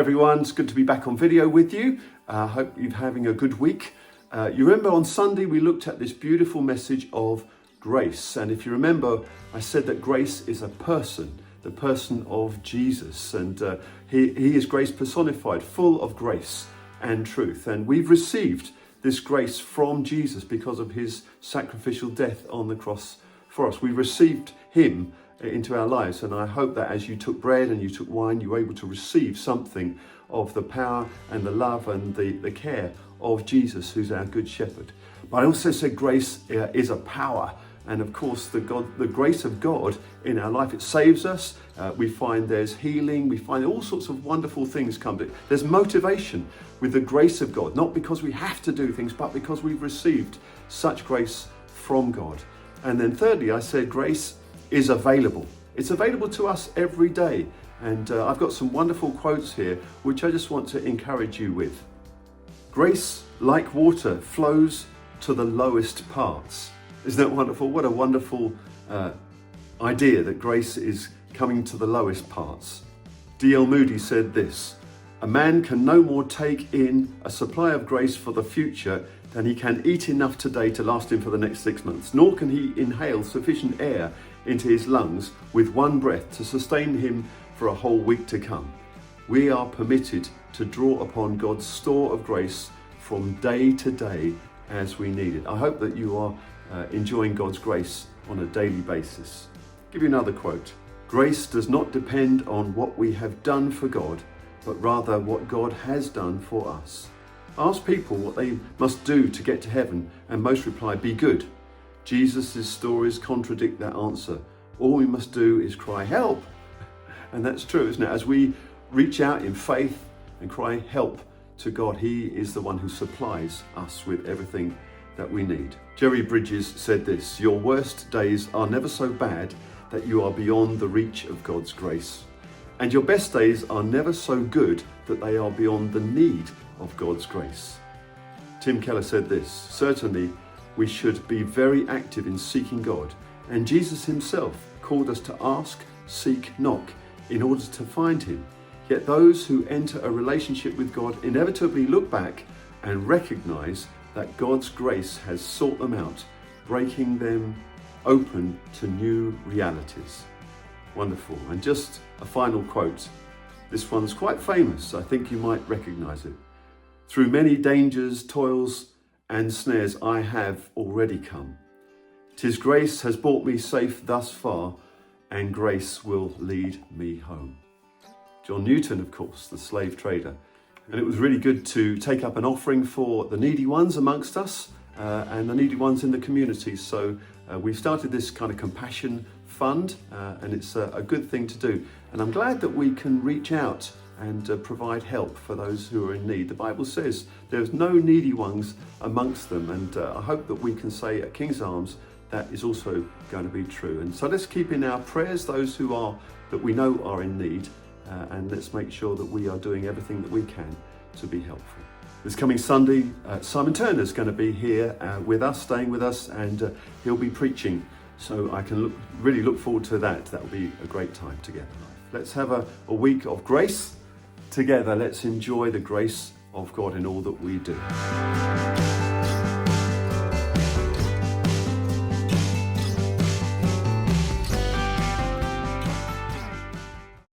everyone, it's good to be back on video with you. I hope you're having a good week. You remember on Sunday we looked at this beautiful message of grace, and if you remember I said that grace is a person, the person of Jesus, and he is grace personified, full of grace and truth, and we've received this grace from Jesus because of his sacrificial death on the cross for us. We received him into our lives, and I hope that as you took bread and you took wine, you were able to receive something of the power and the love and the care of Jesus, who's our good shepherd. But I also said grace is a power, and of course the grace of God in our life, it saves us. We find there's healing, we find all sorts of wonderful things come to it. There's motivation with the grace of God, not because we have to do things, but because we've received such grace from God. And then thirdly, I said grace is available. It's available to us every day. And I've got some wonderful quotes here, which I just want to encourage you with. Grace, like water, flows to the lowest parts. Isn't that wonderful? What a wonderful idea that grace is coming to the lowest parts. D.L. Moody said this: "A man can no more take in a supply of grace for the future than he can eat enough today to last him for the next 6 months, nor can he inhale sufficient air into his lungs with one breath to sustain him for a whole week to come." We are permitted to draw upon God's store of grace from day to day as we need it. I hope that you are enjoying God's grace on a daily basis. I'll give you another quote. "Grace does not depend on what we have done for God, but rather what God has done for us." Ask people what they must do to get to heaven, and most reply, "Be good." Jesus' stories contradict that answer. All we must do is cry, "Help!" And that's true, isn't it? As we reach out in faith and cry help to God, he is the one who supplies us with everything that we need. Jerry Bridges said this: "Your worst days are never so bad that you are beyond the reach of God's grace. And your best days are never so good that they are beyond the need of God's grace." Tim Keller said this: "Certainly we should be very active in seeking God, and Jesus himself called us to ask, seek, knock in order to find him. Yet those who enter a relationship with God inevitably look back and recognize that God's grace has sought them out, breaking them open to new realities." Wonderful. And just a final quote. This one's quite famous. I think you might recognize it. "Through many dangers, toils, and snares I have already come. 'Tis grace has brought me safe thus far, and grace will lead me home." John Newton, of course, the slave trader. And it was really good to take up an offering for the needy ones amongst us and the needy ones in the community. So we've started this kind of compassion fund, and it's a good thing to do. And I'm glad that we can reach out and provide help for those who are in need. The Bible says there's no needy ones amongst them, and I hope that we can say at King's Arms that is also going to be true. And so let's keep in our prayers those that we know are in need, and let's make sure that we are doing everything that we can to be helpful. This coming Sunday, Simon Turner's going to be here with us, staying with us, and he'll be preaching. So I can really look forward to that. That will be a great time together. Let's have a week of grace together. Let's enjoy the grace of God in all that we do.